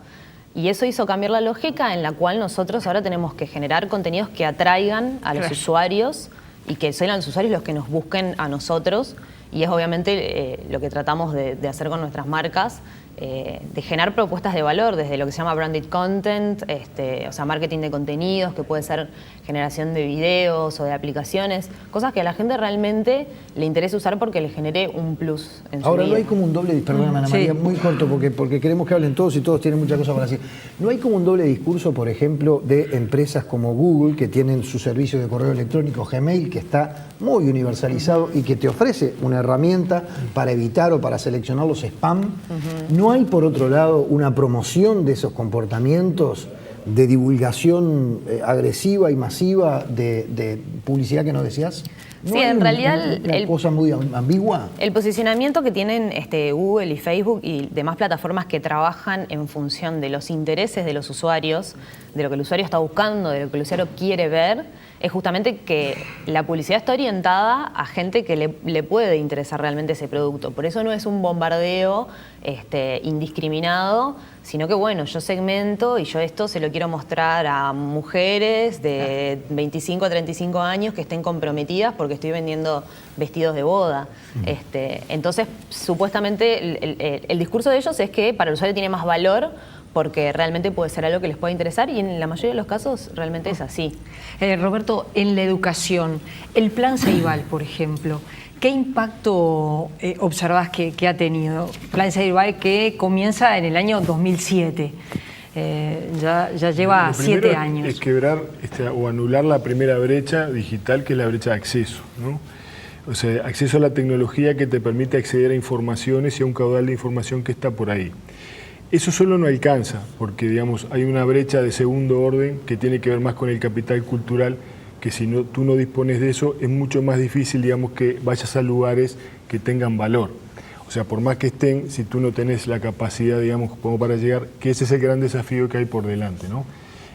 Y eso hizo cambiar la lógica en la cual nosotros ahora tenemos que generar contenidos que atraigan a los usuarios y que sean los usuarios los que nos busquen a nosotros. Y es obviamente lo que tratamos de hacer con nuestras marcas, de generar propuestas de valor desde lo que se llama branded content, o sea, marketing de contenidos, que puede ser generación de videos o de aplicaciones, cosas que a la gente realmente le interesa usar porque le genere un plus en su vida. Ahora, no hay como un doble, perdóname Ana María, muy corto, porque queremos que hablen todos y todos tienen muchas cosas para decir. ¿No hay como un doble discurso, por ejemplo, de empresas como Google, que tienen su servicio de correo electrónico Gmail, que está muy universalizado y que te ofrece una herramienta para evitar o para seleccionar los spam? ¿No ¿no hay por otro lado una promoción de esos comportamientos de divulgación agresiva y masiva de publicidad que nos decías? ¿No Sí, hay en realidad una cosa muy ambigua? El posicionamiento que tienen Google y Facebook y demás plataformas que trabajan en función de los intereses de los usuarios, de lo que el usuario está buscando, de lo que el usuario quiere ver, es justamente que la publicidad está orientada a gente que le puede interesar realmente ese producto. Por eso no es un bombardeo indiscriminado, sino que bueno, yo segmento y yo esto se lo quiero mostrar a mujeres de 25 a 35 años que estén comprometidas porque estoy vendiendo vestidos de boda. Entonces, supuestamente el discurso de ellos es que para el usuario tiene más valor porque realmente puede ser algo que les pueda interesar y en la mayoría de los casos realmente es así. Roberto, en la educación, el plan Ceibal, por ejemplo, ¿qué impacto observás que ha tenido? Plan Ceibal que comienza en el año 2007, ya lleva 7 años. Es quebrar o anular la primera brecha digital, que es la brecha de acceso, ¿no? O sea, acceso a la tecnología que te permite acceder a informaciones y a un caudal de información que está por ahí. Eso solo no alcanza, porque digamos, hay una brecha de segundo orden que tiene que ver más con el capital cultural, que si tú no dispones de eso, es mucho más difícil, digamos, que vayas a lugares que tengan valor. O sea, por más que estén, si tú no tenés la capacidad, digamos, como para llegar, que ese es el gran desafío que hay por delante, ¿no?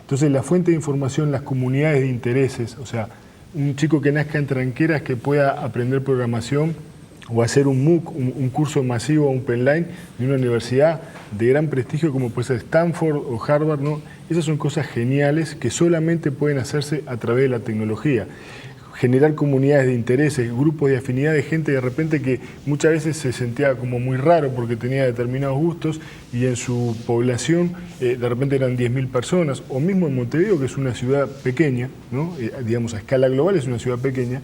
Entonces, la fuente de información, las comunidades de intereses, o sea, un chico que nazca en Tranqueras que pueda aprender programación o hacer un MOOC, un curso masivo, un Penline de una universidad de gran prestigio como puede ser Stanford o Harvard, ¿no? Esas son cosas geniales que solamente pueden hacerse a través de la tecnología. Generar comunidades de intereses, grupos de afinidad de gente de repente que muchas veces se sentía como muy raro porque tenía determinados gustos y en su población de repente eran 10.000 personas, o mismo en Montevideo, que es una ciudad pequeña, ¿no? Digamos a escala global es una ciudad pequeña,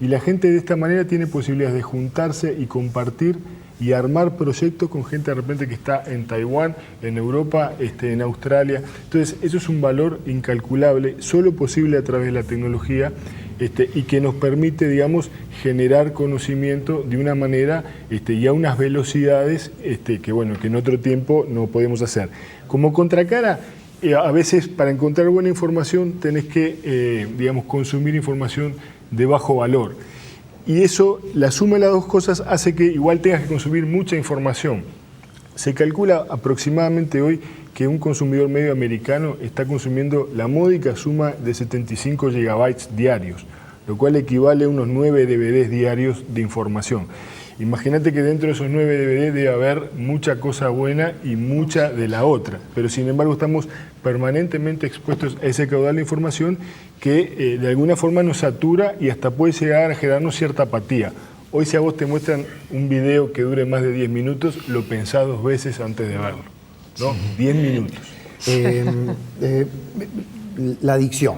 y la gente de esta manera tiene posibilidades de juntarse y compartir y armar proyectos con gente de repente que está en Taiwán, en Europa, en Australia. Entonces, eso es un valor incalculable, solo posible a través de la tecnología y que nos permite, digamos, generar conocimiento de una manera y a unas velocidades que, bueno, que en otro tiempo no podemos hacer. Como contracara, a veces para encontrar buena información tenés que, digamos, consumir información de bajo valor. Y eso, la suma de las dos cosas hace que igual tengas que consumir mucha información. Se calcula aproximadamente hoy que un consumidor medio americano está consumiendo la módica suma de 75 gigabytes diarios, lo cual equivale a unos 9 DVDs diarios de información. Imagínate que dentro de esos 9 DVD debe haber mucha cosa buena y mucha de la otra, pero sin embargo estamos permanentemente expuestos a ese caudal de información que de alguna forma nos satura y hasta puede llegar a generarnos cierta apatía. Hoy si a vos te muestran un video que dure más de 10 minutos, lo pensás 2 veces antes de verlo, ¿no? 10 minutos. La adicción.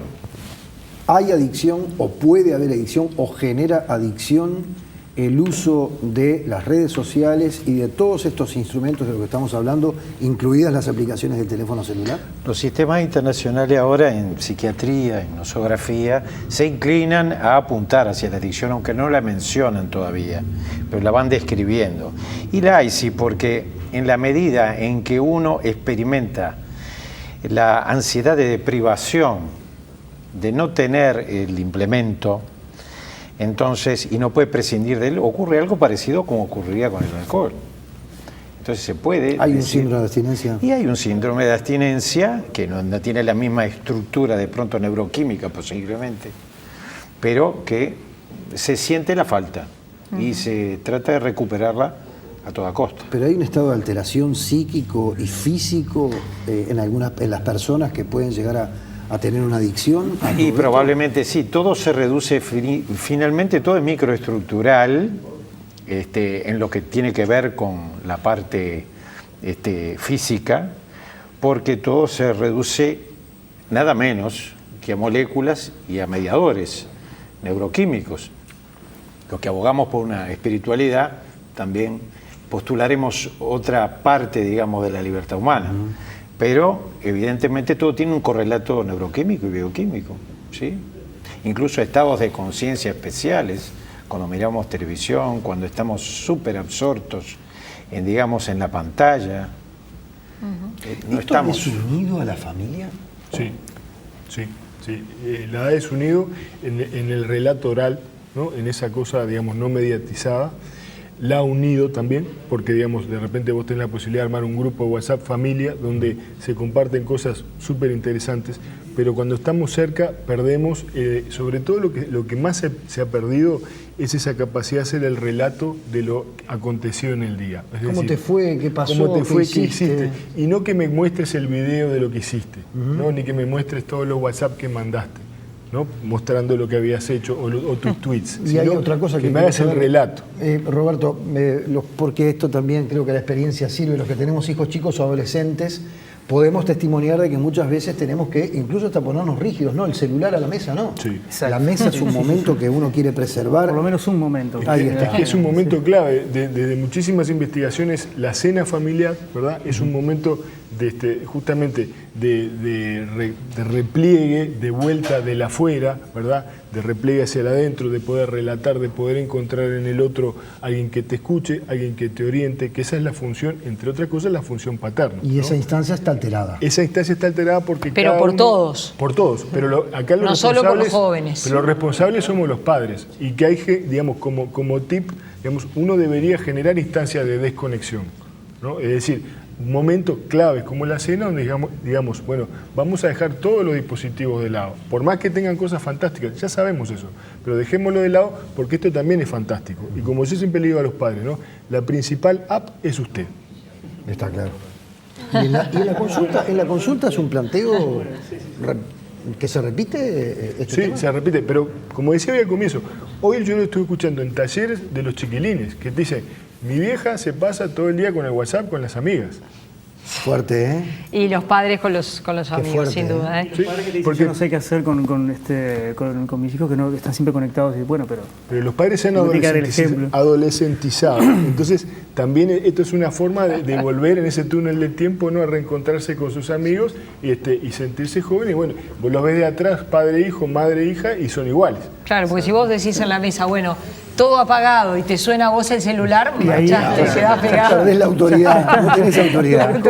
¿Hay adicción o puede haber adicción o genera adicción el uso de las redes sociales y de todos estos instrumentos de los que estamos hablando, incluidas las aplicaciones del teléfono celular? Los sistemas internacionales ahora en psiquiatría, en nosografía, se inclinan a apuntar hacia la adicción, aunque no la mencionan todavía, pero la van describiendo. Y la hay, sí, porque en la medida en que uno experimenta la ansiedad de privación, de no tener el implemento, entonces, y no puede prescindir de él, ocurre algo parecido como ocurriría con el alcohol. Entonces se puede... ¿Hay un síndrome de abstinencia? Y hay un síndrome de abstinencia que no tiene la misma estructura de pronto neuroquímica posiblemente, pero que se siente la falta y se trata de recuperarla a toda costa. Pero hay un estado de alteración psíquico y físico en las personas que pueden llegar a tener una adicción. Y probablemente sí, todo se reduce, finalmente todo es microestructural, en lo que tiene que ver con la parte física, porque todo se reduce nada menos que a moléculas y a mediadores neuroquímicos. Los que abogamos por una espiritualidad también postularemos otra parte, digamos, de la libertad humana. Pero evidentemente todo tiene un correlato neuroquímico y bioquímico, ¿sí? Incluso estados de conciencia especiales, cuando miramos televisión, cuando estamos súper absortos digamos, en la pantalla. No ¿Esto ha desunido a la familia? Sí, sí, sí. La ha desunido en el relato oral, ¿no? En esa cosa, digamos, no mediatizada. La ha unido también, porque, digamos, de repente vos tenés la posibilidad de armar un grupo de WhatsApp familia donde se comparten cosas súper interesantes, pero cuando estamos cerca perdemos, sobre todo lo que más se ha perdido es esa capacidad de hacer el relato de lo acontecido en el día. Es ¿Cómo decir, te fue? ¿Qué pasó? ¿Cómo te fue? ¿Qué ¿Qué hiciste? hiciste? Y no que me muestres el video de lo que hiciste, ¿no? Ni que me muestres todos los WhatsApp que mandaste, ¿no? Mostrando lo que habías hecho o tus tweets. Y hay otra cosa que me hagas el relato. Roberto, porque esto también creo que la experiencia sirve, los que tenemos hijos chicos o adolescentes, podemos testimoniar de que muchas veces tenemos que incluso hasta ponernos rígidos, ¿no? El celular a la mesa, ¿no? Sí. La mesa es un momento que uno quiere preservar. Por lo menos un momento. Ahí está. Es que es un momento clave. Desde muchísimas investigaciones, la cena familiar, ¿verdad? Es un momento justamente de repliegue, de vuelta del afuera, ¿verdad? De repliegue hacia el adentro, de poder relatar, de poder encontrar en el otro alguien que te escuche, alguien que te oriente, que esa es la función, entre otras cosas, la función paterna. Y esa instancia está alterada. Esa instancia está alterada porque Pero por todos. Por todos, pero acá los no solo por los jóvenes. Pero los responsables somos los padres y que hay, digamos, como tip, digamos, uno debería generar instancias de desconexión, ¿no? Es decir, momentos claves como la cena donde digamos, bueno, vamos a dejar todos los dispositivos de lado, por más que tengan cosas fantásticas, ya sabemos eso, pero dejémoslo de lado porque esto también es fantástico. Y como yo siempre le digo a los padres, ¿no? La principal app es usted. Está claro. ¿Y en la consulta es un planteo que se repite? Sí, se repite, pero como decía hoy al comienzo, hoy yo lo estoy escuchando en talleres de los chiquilines, que te dicen, mi vieja se pasa todo el día con el WhatsApp con las amigas. Fuerte, ¿eh? Y los padres con los amigos, fuerte, sin duda. Sí, porque no sé qué hacer con mis hijos que están siempre conectados. Y bueno, pero los padres se han adolescentizado. Entonces, también esto es una forma de volver en ese túnel de tiempo, ¿no? A reencontrarse con sus amigos y sentirse jóvenes. Y bueno, vos los ves de atrás, padre, hijo, madre, hija, y son iguales. Claro, porque si vos decís en la mesa, bueno, todo apagado y te suena a vos el celular, marchaste, te quedás pegado. Perdés la autoridad, no tenés autoridad.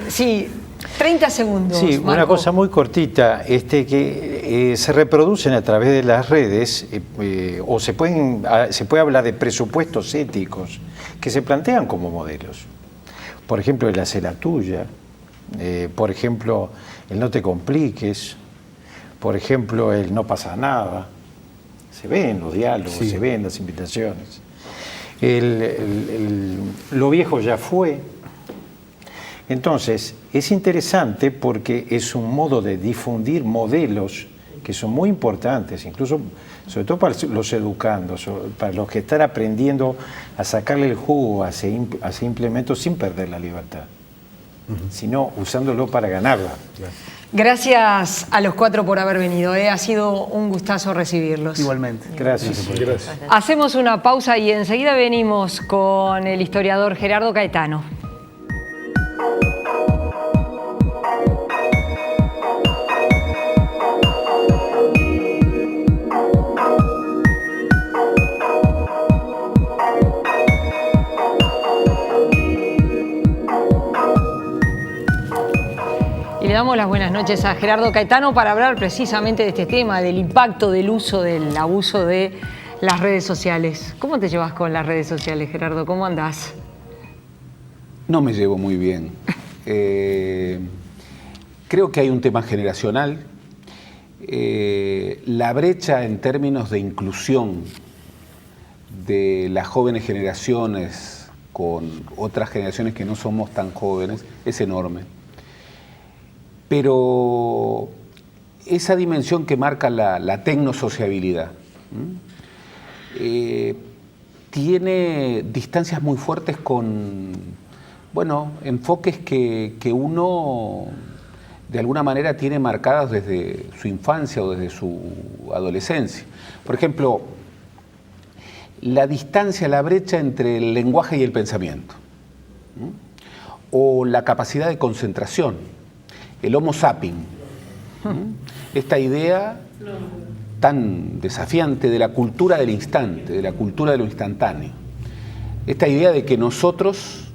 Sí, 30 segundos. Sí, Marco. una cosa muy cortita, que se reproducen a través de las redes, o se puede hablar de presupuestos éticos que se plantean como modelos. Por ejemplo, el hacer la tuya, por ejemplo, el no te compliques, por ejemplo, el no pasa nada. Se ven los diálogos, sí. Se ven las invitaciones. Lo viejo ya fue. Entonces, es interesante porque es un modo de difundir modelos que son muy importantes, incluso, sobre todo para los educandos, para los que están aprendiendo a sacarle el jugo a ese implemento sin perder la libertad, sino usándolo para ganarla. Gracias a los 4 por haber venido. Ha sido un gustazo recibirlos. Igualmente. Gracias. Hacemos una pausa y enseguida venimos con el historiador Gerardo Caetano. Y le damos las buenas noches a Gerardo Caetano para hablar precisamente de este tema, del impacto del uso, del abuso de las redes sociales. ¿Cómo te llevas con las redes sociales, Gerardo? ¿Cómo andás? No me llevo muy bien. Creo que hay un tema generacional. La brecha en términos de inclusión de las jóvenes generaciones con otras generaciones que no somos tan jóvenes es enorme. Pero esa dimensión que marca la tecnosociabilidad tiene distancias muy fuertes con, bueno, enfoques que uno de alguna manera tiene marcadas desde su infancia o desde su adolescencia. Por ejemplo, la distancia, la brecha entre el lenguaje y el pensamiento, o la capacidad de concentración. El Homo sapiens, esta idea tan desafiante de la cultura del instante, de la cultura de lo instantáneo. Esta idea de que nosotros,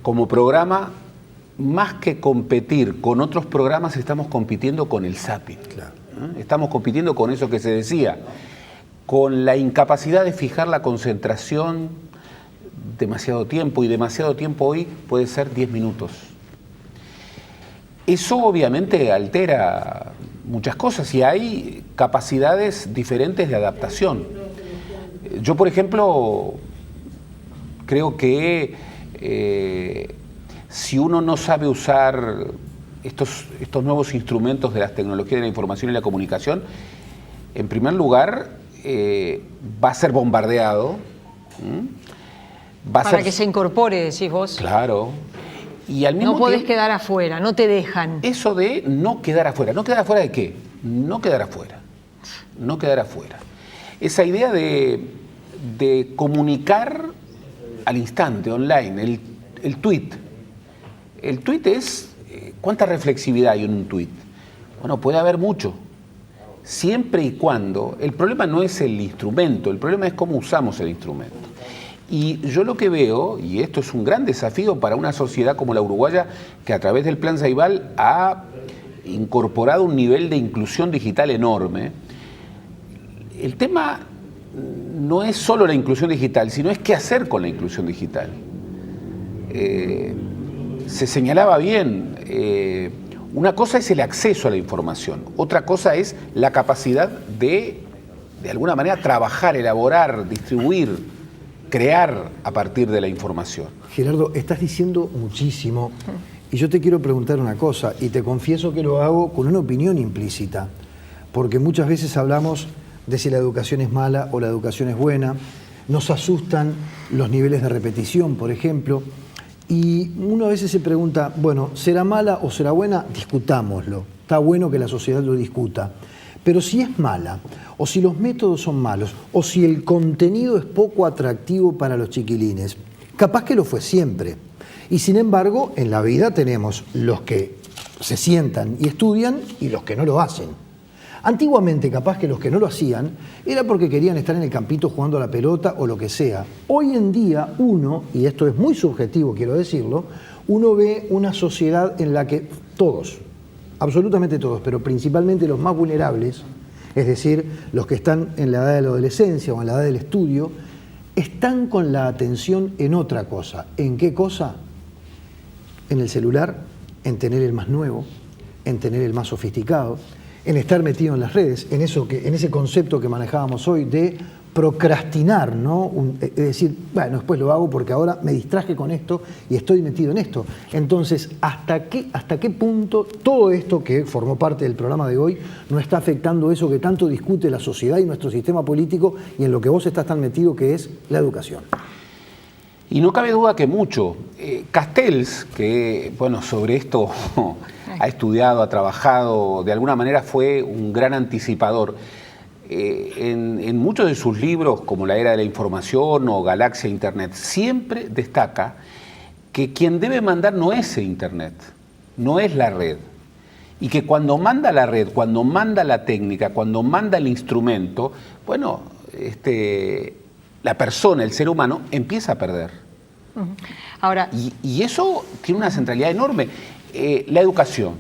como programa, más que competir con otros programas, estamos compitiendo con el zapping. Claro. Estamos compitiendo con eso que se decía, con la incapacidad de fijar la concentración demasiado tiempo, y demasiado tiempo hoy puede ser 10 minutos. Eso obviamente altera muchas cosas y hay capacidades diferentes de adaptación. Yo, por ejemplo, creo que si uno no sabe usar estos nuevos instrumentos de las tecnologías de la información y la comunicación, en primer lugar va a ser bombardeado. Para que se incorpore, decís vos. Claro. Y al mismo no podés tiempo, quedar afuera, no te dejan. Eso de no quedar afuera. ¿No quedar afuera de qué? No quedar afuera. No quedar afuera. Esa idea de comunicar al instante, online, el tweet. El tweet es, ¿cuánta reflexividad hay en un tweet? Bueno, puede haber mucho. Siempre y cuando, el problema no es el instrumento, el problema es cómo usamos el instrumento. Y yo lo que veo, y esto es un gran desafío para una sociedad como la uruguaya, que a través del Plan Ceibal ha incorporado un nivel de inclusión digital enorme, el tema no es solo la inclusión digital, sino es qué hacer con la inclusión digital. Se señalaba bien, una cosa es el acceso a la información, otra cosa es la capacidad de alguna manera, trabajar, elaborar, distribuir, crear a partir de la información. Gerardo, estás diciendo muchísimo y yo te quiero preguntar una cosa, y te confieso que lo hago con una opinión implícita, porque muchas veces hablamos de si la educación es mala o la educación es buena, nos asustan los niveles de repetición, por ejemplo, y uno a veces se pregunta, bueno, ¿será mala o será buena? Discutámoslo, está bueno que la sociedad lo discuta. Pero si es mala, o si los métodos son malos, o si el contenido es poco atractivo para los chiquilines, capaz que lo fue siempre. Y sin embargo, en la vida tenemos los que se sientan y estudian y los que no lo hacen. Antiguamente, capaz que los que no lo hacían era porque querían estar en el campito jugando a la pelota o lo que sea. Hoy en día uno, y esto es muy subjetivo, quiero decirlo, uno ve una sociedad en la que todos, absolutamente todos, pero principalmente los más vulnerables, es decir, los que están en la edad de la adolescencia o en la edad del estudio, están con la atención en otra cosa. ¿En qué cosa? En el celular, en tener el más nuevo, en tener el más sofisticado, en estar metido en las redes, en ese concepto que manejábamos hoy de procrastinar, ¿no? Es decir, bueno, después lo hago porque ahora me distraje con esto y estoy metido en esto. Entonces, ¿hasta qué punto todo esto que formó parte del programa de hoy no está afectando eso que tanto discute la sociedad y nuestro sistema político y en lo que vos estás tan metido, que es la educación? Y no cabe duda que mucho. Castells, que bueno, sobre esto ha estudiado, ha trabajado, de alguna manera fue un gran anticipador. En muchos de sus libros, como La Era de la Información o Galaxia Internet, siempre destaca que quien debe mandar no es Internet, no es la red. Y que cuando manda la red, cuando manda la técnica, cuando manda el instrumento, bueno, la persona, el ser humano, empieza a perder. Ahora, y eso tiene una centralidad enorme. La educación.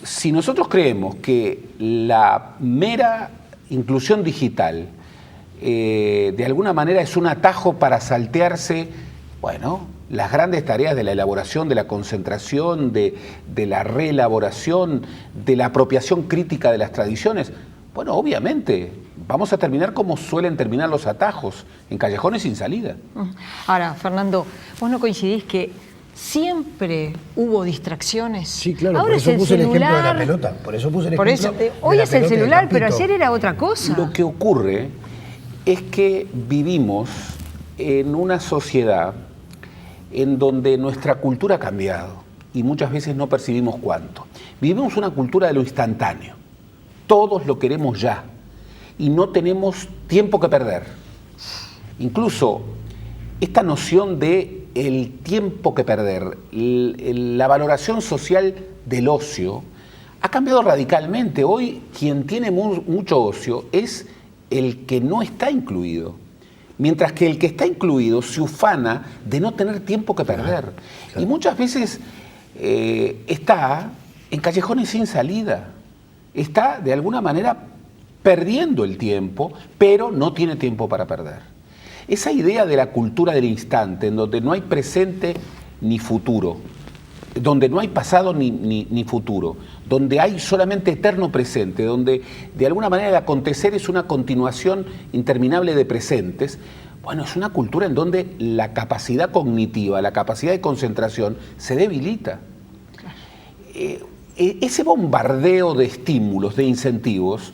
Si nosotros creemos que la mera inclusión digital de alguna manera es un atajo para saltearse, bueno, las grandes tareas de la elaboración, de la concentración, de la reelaboración, de la apropiación crítica de las tradiciones, bueno, obviamente vamos a terminar como suelen terminar los atajos, en callejones sin salida. Ahora, Fernando, ¿vos no coincidís que siempre hubo distracciones? Sí, claro, ahora por eso es puse el ejemplo de celular. la pelota. Por eso puse el Por ejemplo eso, de hoy la es el pelota y del celular, pero campito. ayer era otra cosa. Lo que ocurre es que vivimos en una sociedad en donde nuestra cultura ha cambiado y muchas veces no percibimos cuánto. Vivimos una cultura de lo instantáneo. Todos lo queremos ya y no tenemos tiempo que perder. Incluso esta noción de el tiempo que perder, la valoración social del ocio, ha cambiado radicalmente. Hoy quien tiene mucho ocio es el que no está incluido. Mientras que el que está incluido se ufana de no tener tiempo que perder. Y muchas veces está en callejones sin salida. Está, de alguna manera, perdiendo el tiempo, pero no tiene tiempo para perder. Esa idea de la cultura del instante, en donde no hay presente ni futuro, donde no hay pasado ni futuro, donde hay solamente eterno presente, donde de alguna manera el acontecer es una continuación interminable de presentes, bueno, es una cultura en donde la capacidad cognitiva, la capacidad de concentración se debilita. Ese bombardeo de estímulos, de incentivos,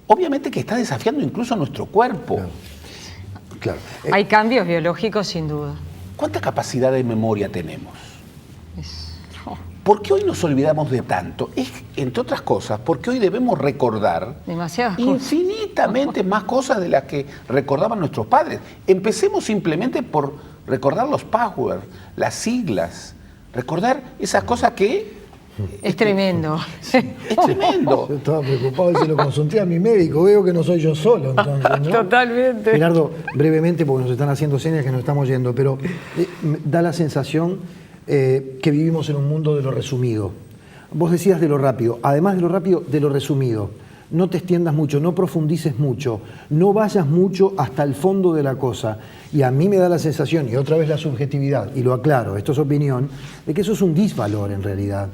obviamente que está desafiando incluso a nuestro cuerpo. Claro. Hay cambios biológicos sin duda. ¿Cuánta capacidad de memoria tenemos? ¿Por qué hoy nos olvidamos de tanto? Es, entre otras cosas, porque hoy debemos recordar demasiadas infinitamente más cosas de las que recordaban nuestros padres. Empecemos simplemente por recordar los passwords, las siglas, recordar esas cosas que... Es tremendo. Es tremendo. Yo estaba preocupado y se lo consulté a mi médico. Veo que no soy yo solo, entonces, ¿no? Totalmente. Gerardo, brevemente, porque nos están haciendo señas que nos estamos yendo, pero da la sensación que vivimos en un mundo de lo resumido. Vos decías de lo rápido. Además de lo rápido, de lo resumido. No te extiendas mucho, no profundices mucho, no vayas mucho hasta el fondo de la cosa. Y a mí me da la sensación, y otra vez la subjetividad, y lo aclaro, esto es opinión, de que eso es un disvalor en realidad.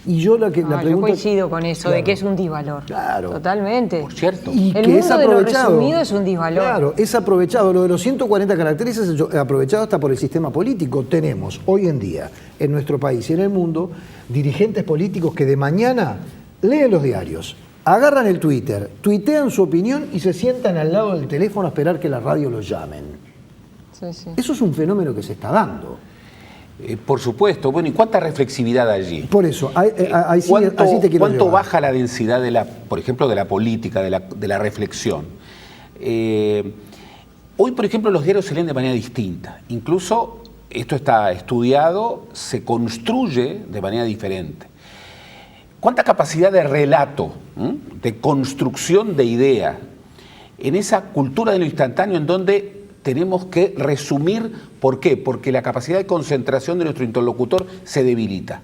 Y yo la pregunta... Yo coincido con eso, claro, de que es un disvalor. Claro. Totalmente. Por cierto. Y el que mundo es de lo aprovechado. resumido es un disvalor. Claro, es aprovechado. Lo de los 140 caracteres es aprovechado hasta por el sistema político. Tenemos hoy en día, en nuestro país y en el mundo, dirigentes políticos que de mañana leen los diarios, agarran el Twitter, tuitean su opinión y se sientan al lado del teléfono a esperar que la radio los llamen. Sí, sí. Eso es un fenómeno que se está dando. Por supuesto. Bueno, ¿y cuánta reflexividad allí? Por eso, así te quiero ¿Cuánto llevar. baja la densidad, por ejemplo, de la política, de la reflexión? Hoy, por ejemplo, los diarios se leen de manera distinta. Incluso, esto está estudiado, se construye de manera diferente. ¿Cuánta capacidad de relato, de construcción de idea, en esa cultura de lo instantáneo en donde tenemos que resumir? ¿Por qué? Porque la capacidad de concentración de nuestro interlocutor se debilita.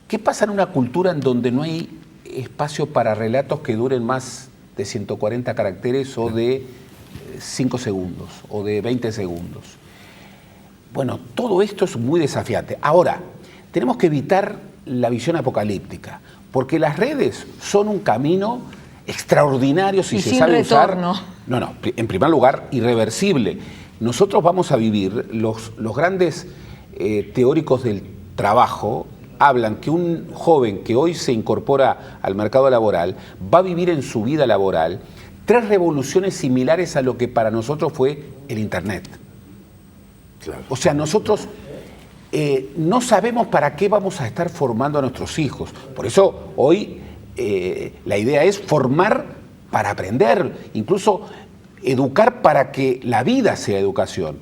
¿Qué pasa en una cultura en donde no hay espacio para relatos que duren más de 140 caracteres o de 5 segundos o de 20 segundos? Bueno, todo esto es muy desafiante. Ahora, tenemos que evitar la visión apocalíptica, porque las redes son un camino extraordinario si se sabe usar. No, en primer lugar, irreversible. Nosotros vamos a vivir, los grandes teóricos del trabajo hablan que un joven que hoy se incorpora al mercado laboral va a vivir en su vida laboral 3 revoluciones similares a lo que para nosotros fue el Internet. Claro. O sea, nosotros no sabemos para qué vamos a estar formando a nuestros hijos. Por eso hoy la idea es formar para aprender, incluso educar para que la vida sea educación.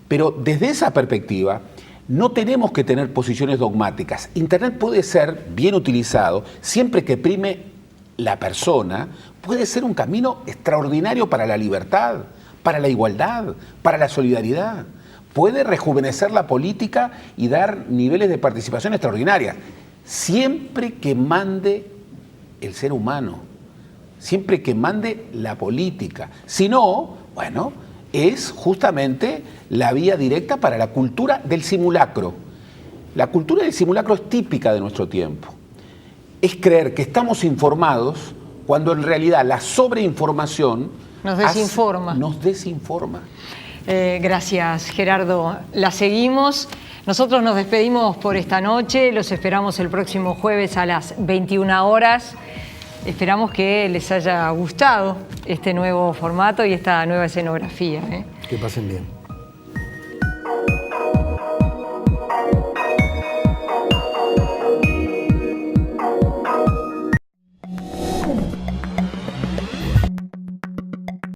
Pero desde esa perspectiva no tenemos que tener posiciones dogmáticas. Internet puede ser bien utilizado siempre que prime la persona, puede ser un camino extraordinario para la libertad, para la igualdad, para la solidaridad. Puede rejuvenecer la política y dar niveles de participación extraordinarias, siempre que mande el ser humano, siempre que mande la política. Si no, bueno, es justamente la vía directa para la cultura del simulacro. La cultura del simulacro es típica de nuestro tiempo. Es creer que estamos informados cuando en realidad la sobreinformación nos desinforma. Nos desinforma. Gracias, Gerardo. La seguimos. Nosotros nos despedimos por esta noche. Los esperamos el próximo jueves a las 21 horas. Esperamos que les haya gustado este nuevo formato y esta nueva escenografía. Que pasen bien.